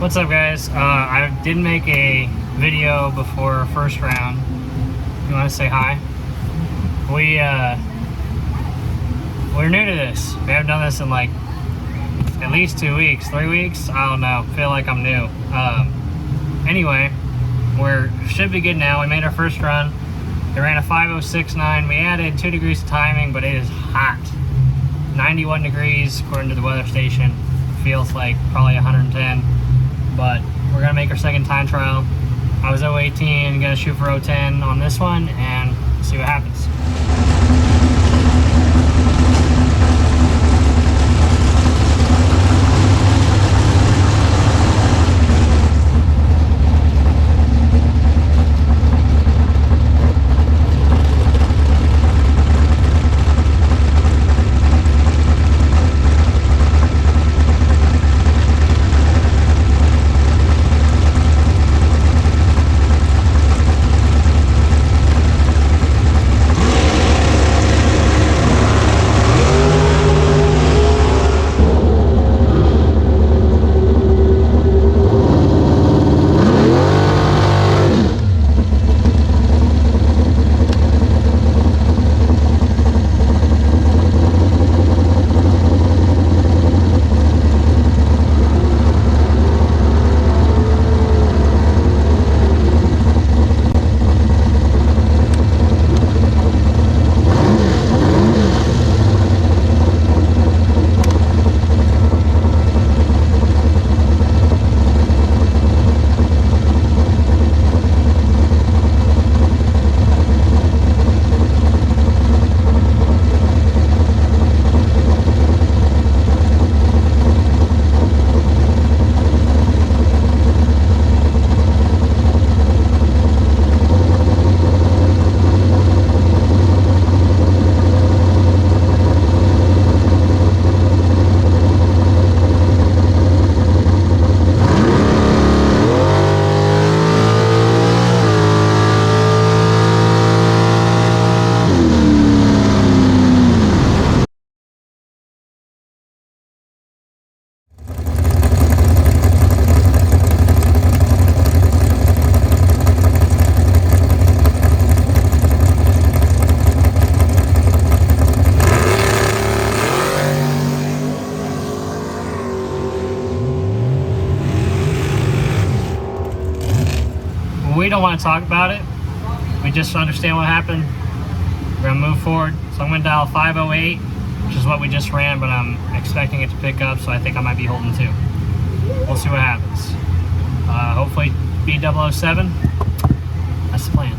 What's up, guys? I did make a video before first round. You want to say hi? We're new to this. We haven't done this in like at least 2 weeks, 3 weeks. I don't know. Feel like I'm new. Anyway, should be good now. We made our first run. It ran a 5:06.9. We added 2 degrees of timing, but it is hot. 91 degrees according to the weather station. Feels like probably 110. But we're gonna make our second time trial. I was 018, gonna shoot for 010 on this one and see what happens. We don't want to talk about it. We just understand what happened. We're gonna move forward. So I'm gonna dial 508, which is what we just ran, but I'm expecting it to pick up, so I think I might be holding 2. We'll see what happens. Hopefully be 007. That's the plan.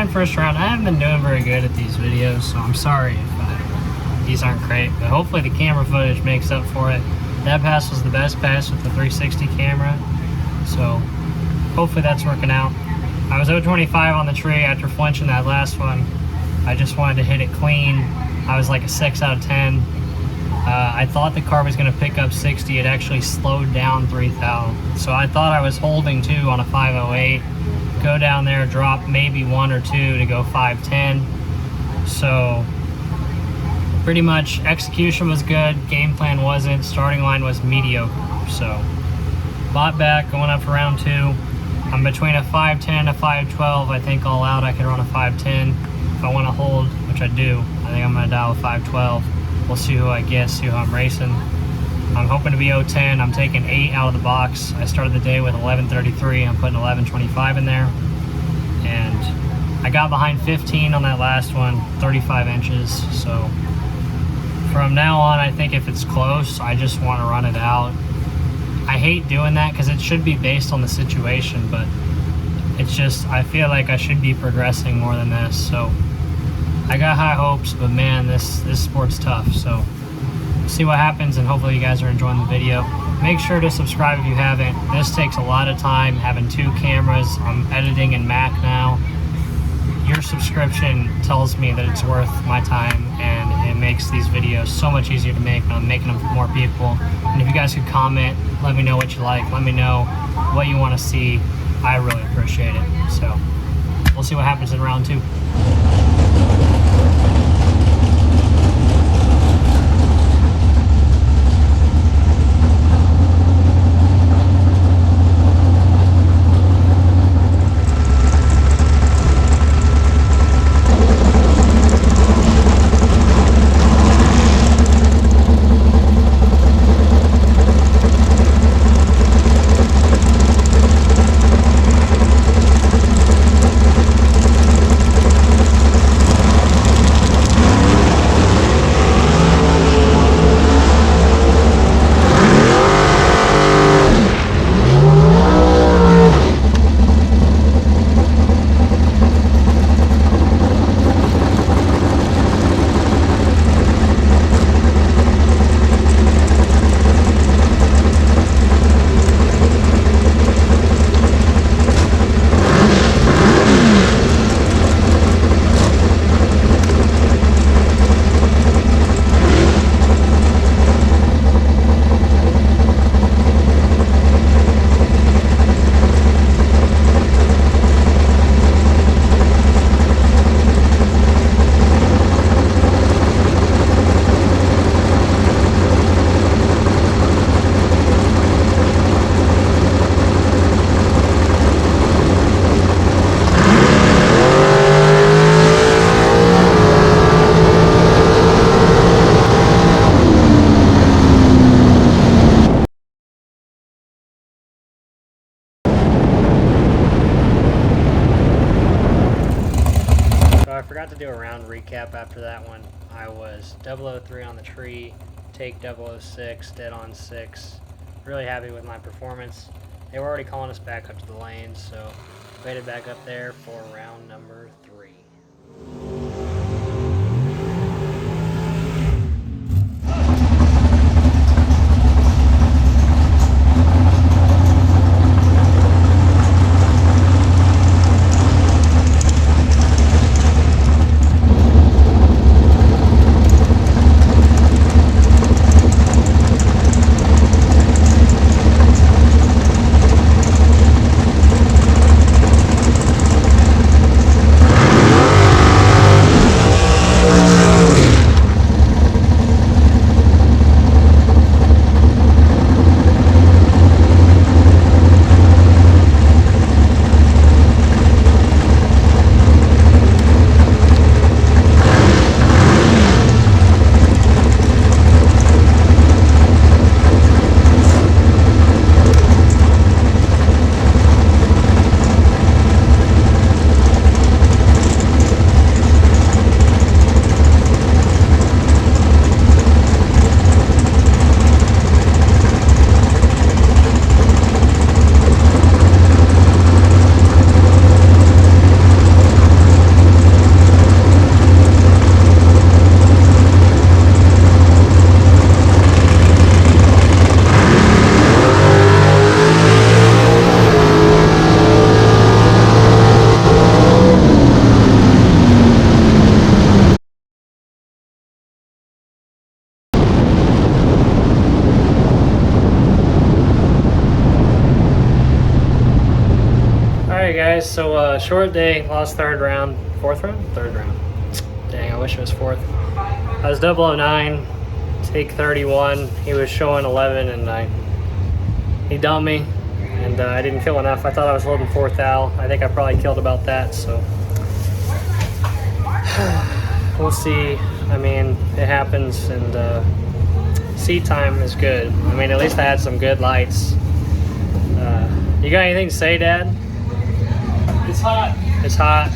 10 first round. I haven't been doing very good at these videos, so I'm sorry if these aren't great, but hopefully the camera footage makes up for it. That pass was the best pass with the 360 camera, so hopefully that's working out. I was 0.25 on the tree after flinching that last one. I just wanted to hit it clean. I was like a 6 out of 10. I thought the car was going to pick up 60. It actually slowed down 3,000. So I thought I was holding 2 on a 508. Go down there, drop maybe 1 or 2 to go 510. So pretty much execution was good. Game plan wasn't. Starting line was mediocre. So bought back, going up for round 2. I'm between a 510 and a 512. I think all out I could run a 510. If I want to hold, which I do, I think I'm going to dial a 512. We'll see who I get, see who I'm racing. I'm hoping to be 010. I'm taking 8 out of the box. I started the day with 1133. I'm putting 1125 in there. And I got behind 15 on that last one, 35 inches. So from now on, I think if it's close, I just want to run it out. I hate doing that because it should be based on the situation, but it's just, I feel like I should be progressing more than this. So I got high hopes, but man, this sport's tough. So see what happens, and hopefully you guys are enjoying the video. Make sure to subscribe if you haven't. This takes a lot of time, having 2 cameras. I'm editing in Mac now. Your subscription tells me that it's worth my time, and it makes these videos so much easier to make, and I'm making them for more people. And if you guys could comment, let me know what you like, let me know what you want to see. I really appreciate it. So we'll see what happens in round 2. I forgot to do a round recap after that one. I was 003 on the tree, take 006, dead on 6. Really happy with my performance. They were already calling us back up to the lanes, so we headed back up there for round number 3. Alright guys, so short day, lost third round. Fourth round? Third round. Dang, I wish it was fourth. I was 009, take 31. He was showing 11 and he dumped me. And I didn't kill enough. I thought I was loading fourth Al. I think I probably killed about that, so. We'll see. I mean, it happens, and seat time is good. I mean, at least I had some good lights. You got anything to say, Dad? It's hot. It's hot.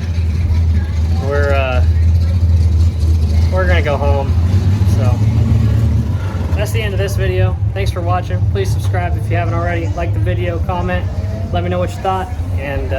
We're gonna go home. So that's the end of this video. Thanks for watching. Please subscribe if you haven't already. Like the video, comment, let me know what you thought, and